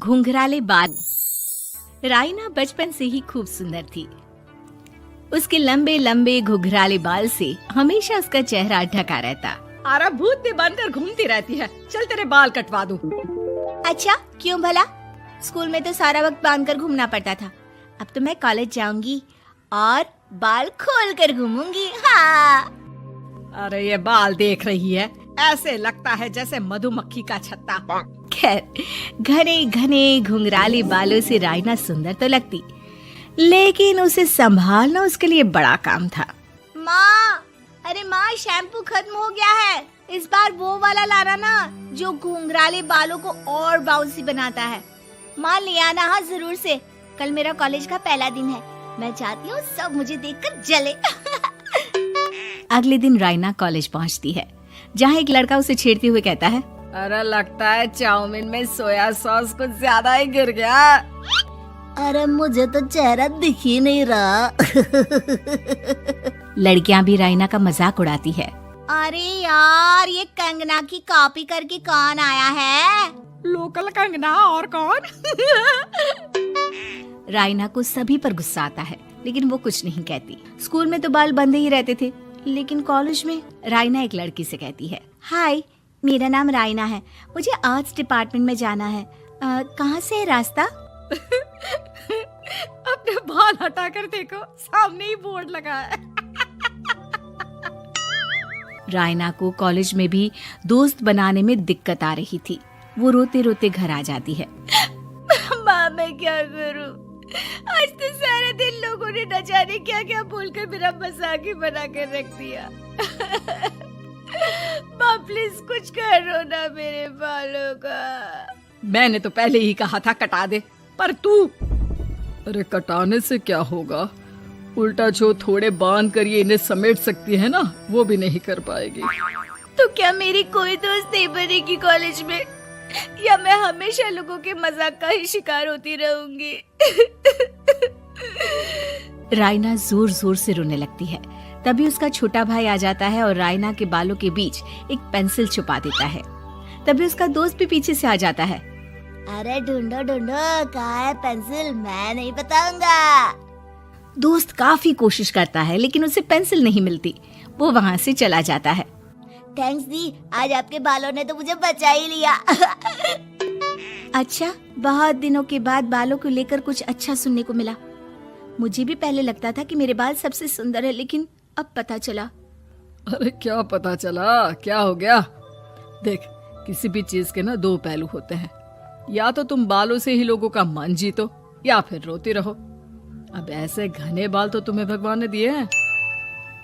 घुंघराले बाल। राइना बचपन से ही खूब सुंदर थी। उसके लंबे लंबे घुंघराले बाल से हमेशा उसका चेहरा ढका रहता। अरे भूत बनकर घूमती रहती है, चल तेरे बाल कटवा दूं। अच्छा, क्यों भला? स्कूल में तो सारा वक्त बांधकर घूमना पड़ता था। अब तो मैं कॉलेज जाऊंगी और बाल खोल कर घूमूंगी। हाँ। अरे ये बाल देख रही है, ऐसे लगता है जैसे मधुमक्खी का छत्ता। खैर, घने घने घुंघराले बालों से राइना सुंदर तो लगती, लेकिन उसे संभालना उसके लिए बड़ा काम था। माँ, अरे माँ, शैम्पू खत्म हो गया है। इस बार वो वाला लाना ना, जो घुंघराले बालों को और बाउंसी बनाता है। माँ ले आना, हाँ जरूर से। कल मेरा कॉलेज का पहला दिन है, मैं चाहती हूँ सब मुझे देखकर जले। अगले दिन राइना कॉलेज पहुँचती है, जहाँ एक लड़का उसे छेड़ते हुए कहता है, अरे लगता है चाउमीन में सोया सॉस कुछ ज्यादा ही गिर गया। अरे मुझे तो चेहरा दिख ही नहीं रहा। लड़कियां भी राइना का मजाक उड़ाती है। अरे यार, ये कंगना की कॉपी करके कौन आया है? लोकल कंगना और कौन? राइना को सभी पर गुस्सा आता है, लेकिन वो कुछ नहीं कहती। स्कूल में तो बाल बंधे ही रहते थे, लेकिन कॉलेज में राइना एक लड़की से कहती है, हाय, मेरा नाम राइना है, मुझे आर्ट्स डिपार्टमेंट में जाना है। कहाँ से है रास्ता? अपने बाल हटा कर देखो, सामने ही बोर्ड लगा है। राइना को कॉलेज में भी दोस्त बनाने में दिक्कत आ रही थी। वो रोते रोते घर आ जाती है। माँ, मैं क्या करूं? आज तो सारा दिन लोगों ने न जाने क्या क्या बोलकर मेरा मजाक ही बना कर रख दिया। माँ प्लीज कुछ करो ना मेरे बालों का। मैंने तो पहले ही कहा था कटा दे, पर तू। अरे कटाने से क्या होगा, उल्टा जो थोड़े बांध कर ये इन्हें समेट सकती है ना, वो भी नहीं कर पाएगी। तो क्या मेरी कोई दोस्त नहीं बनेगी कॉलेज में, या मैं हमेशा लोगों के मजाक का ही शिकार होती रहूंगी? राइना जोर जोर से रोने लगती है। तभी उसका छोटा भाई आ जाता है और राइना के बालों के बीच एक पेंसिल छुपा देता है। तभी उसका दोस्त भी पीछे से आ जाता है। अरे ढूंढो ढूंढो, कहाँ है पेंसिल? मैं नहीं बताऊंगा। दोस्त काफी कोशिश करता है, लेकिन उसे पेंसिल नहीं मिलती। वो वहाँ से चला जाता है। थैंक्स दी, आज आपके बालों ने तो मुझे बचा ही लिया। अच्छा, बहुत दिनों के बाद बालों को लेकर कुछ अच्छा सुनने को मिला। मुझे भी पहले लगता था कि मेरे बाल सबसे सुंदर है, लेकिन अब पता चला। अरे क्या पता चला, क्या हो गया? देख, किसी भी चीज के ना दो पहलू होते हैं, या तो तुम बालों से ही लोगों का मन जीतो, या फिर रोती रहो। अब ऐसे घने बाल तो तुम्हें भगवान ने दिए हैं।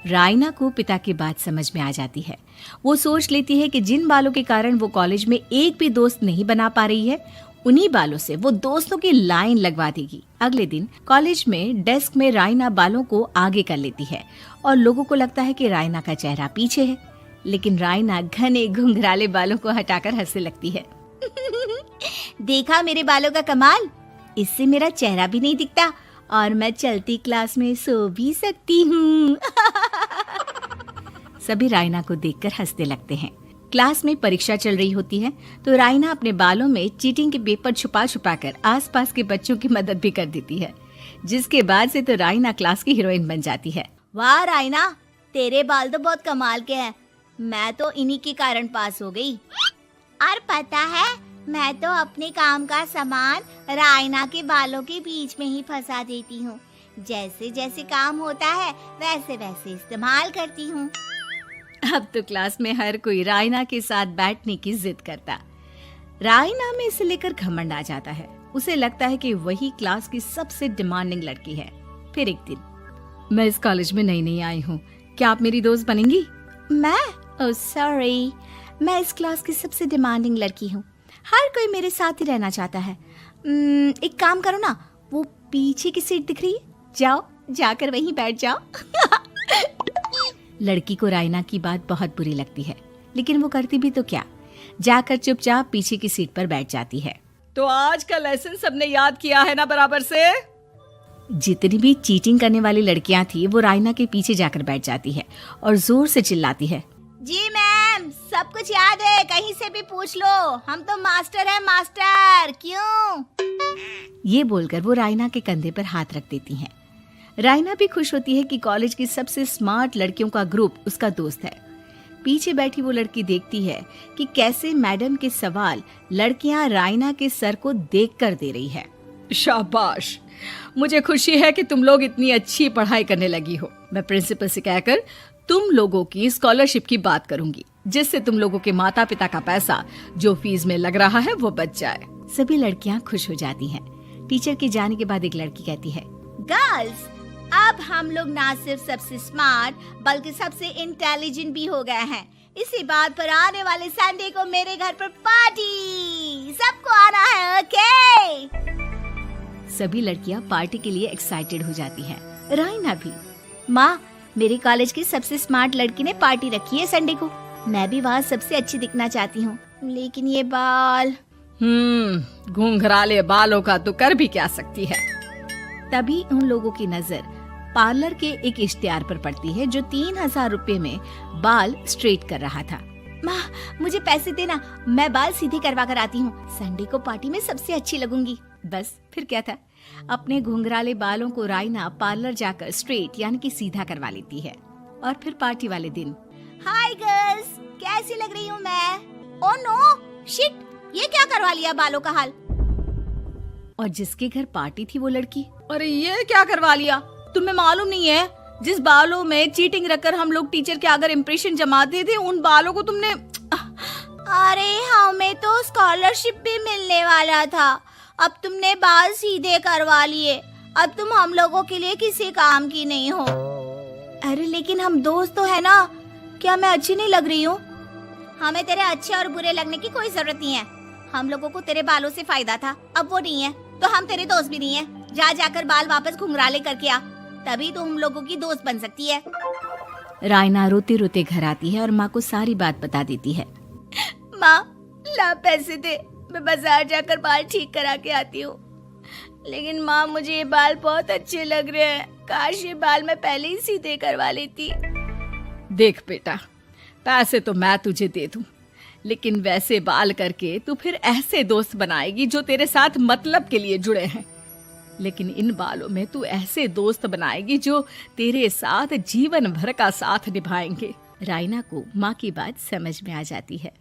राइना को पिता की बात समझ में आ जाती है। वो सोच लेती है कि जिन बालों के कारण वो कॉलेज में एक भी दोस्त नहीं बना पा रही है, उन्हीं बालों से वो दोस्तों की लाइन लगवा देगी। अगले दिन कॉलेज में डेस्क में राइना बालों को आगे कर लेती है और लोगों को लगता है कि राइना का चेहरा पीछे है, लेकिन राइना घने घुंघराले बालों को हटाकर हंसने लगती है। देखा मेरे बालों का कमाल, इससे मेरा चेहरा भी नहीं दिखता और मैं चलती क्लास में सो भी सकती हूँ। सभी राइना को देखकर हंसने लगते हैं। क्लास में परीक्षा चल रही होती है, तो राइना अपने बालों में चीटिंग के पेपर छुपा छुपा कर आसपास के बच्चों की मदद भी कर देती है, जिसके बाद से तो राइना क्लास की हीरोइन बन जाती है। वाह राइना, तेरे बाल तो बहुत कमाल के हैं। मैं तो इन्हीं के कारण पास हो गई। और पता है, मैं तो अपने काम का सामान राइना के बालों के बीच में ही फंसा देती हूँ। जैसे जैसे काम होता है वैसे वैसे इस्तेमाल करती हूँ। अब तो क्लास में हर कोई राइना के साथ बैठने की जिद करता। राइना में इसे लेकर घमंड आ जाता है। उसे लगता है कि वही क्लास की सबसे डिमांडिंग लड़की है। फिर एक दिन, मैं इस कॉलेज में नई नई आई हूँ, क्या आप मेरी दोस्त बनेंगी? मैं? ओह सॉरी, मैं इस क्लास की सबसे डिमांडिंग लड़की हूँ। हर कोई मेरे साथ ही रहना चाहता है। एक काम करो ना, वो पीछे की सीट दिख रही है, जाओ जाकर वहीं बैठ जाओ। लड़की को राइना की बात बहुत बुरी लगती है, लेकिन वो करती भी तो क्या, जाकर चुपचाप पीछे की सीट पर बैठ जाती है। तो आज का लेसन सबने याद किया है ना बराबर से? जितनी भी चीटिंग करने वाली लड़कियां थी, वो राइना के पीछे जाकर बैठ जाती है और जोर से चिल्लाती है, जी मैम, सब कुछ याद है, कहीं से भी पूछ लो, हम तो मास्टर हैं मास्टर। क्यों? ये बोलकर वो रायना के कंधे पर हाथ रख देती हैं। रायना भी खुश होती है कि कॉलेज की सबसे स्मार्ट लड़कियों का ग्रुप उसका दोस्त है। पीछे बैठी वो लड़की देखती है कि कैसे मैडम के सवाल लड़कियां रायना के सर को देखकर दे रही है। शाबाश, मुझे खुशी है कि तुम लोग इतनी अच्छी पढ़ाई करने लगी हो। मैं प्रिंसिपल से कहकर तुम लोगों की स्कॉलरशिप की बात करूंगी, जिससे तुम लोगों के माता पिता का पैसा जो फीस में लग रहा है वो बच जाए। सभी लड़कियां खुश हो जाती हैं। टीचर के जाने के बाद एक लड़की कहती है, गर्ल्स, अब हम लोग ना सिर्फ सबसे स्मार्ट बल्कि सबसे इंटेलिजेंट भी हो गए हैं। इसी बात पर आने वाले संडे को मेरे घर पर पार्टी, सबको आना है, ओके? सभी लड़कियां पार्टी के लिए एक्साइटेड हो जाती हैं। रायना भी। माँ, मेरे कॉलेज की सबसे स्मार्ट लड़की ने पार्टी रखी है संडे को। मैं भी वहाँ सबसे अच्छी दिखना चाहती हूँ, लेकिन ये बाल। घुंघराले बालों का तो कर भी क्या सकती है। तभी उन लोगों की नजर पार्लर के एक इश्तिहार पर पड़ती है जो 3000 रुपए में बाल स्ट्रेट कर रहा था। माँ, मुझे पैसे देना, मैं बाल सीधे करवा कर आती हूँ। संडे को पार्टी में सबसे अच्छी लगूंगी। बस फिर क्या था, अपने घुंघराले बालों को रायना पार्लर जाकर स्ट्रेट यानी कि सीधा करवा लेती है। और फिर पार्टी वाले दिन, हाय गर्ल्स, कैसी लग रही हूँ मैं? ओह नो, शिट, ये क्या करवा लिया बालों का हाल? और जिसके घर पार्टी थी वो लड़की, अरे ये क्या करवा लिया? तुम्हें मालूम नहीं है, जिस बालों में चीटिंग रखकर हम लोग टीचर के अगर इम्प्रेशन जमाते थे, उन बालों को तुमने। अरे हमें तो स्कॉलरशिप भी मिलने वाला था, अब तुमने बाल सीधे करवा लिए। अब तुम हम लोगों के लिए किसी काम की नहीं हो। अरे लेकिन हम दोस्त तो है ना, क्या मैं अच्छी नहीं लग रही हूँ? हमें तेरे अच्छे और बुरे लगने की कोई जरूरत नहीं है। हम लोगों को तेरे बालों से फायदा था, अब वो नहीं है तो हम तेरे दोस्त भी नहीं है। जा जाकर बाल वापस घुंघराले करके आ, तभी तो हम लोगों की दोस्त बन सकती है। रायना रोते रोते घर आती है और माँ को सारी बात बता देती है। माँ, ला पैसे दे, मैं बाजार जाकर बाल ठीक करा के आती हूँ। लेकिन माँ, मुझे ये बाल बहुत अच्छे लग रहे हैं, काश ये बाल मैं पहले ही सीधे करवा लेती। देख बेटा, पैसे तो मैं तुझे दे दूं, लेकिन वैसे बाल करके तू फिर ऐसे दोस्त बनाएगी जो तेरे साथ मतलब के लिए जुड़े हैं। लेकिन इन बालों में तू ऐसे दोस्त बनाएगी जो तेरे साथ जीवन भर का साथ निभाएंगे। रायना को माँ की बात समझ में आ जाती है।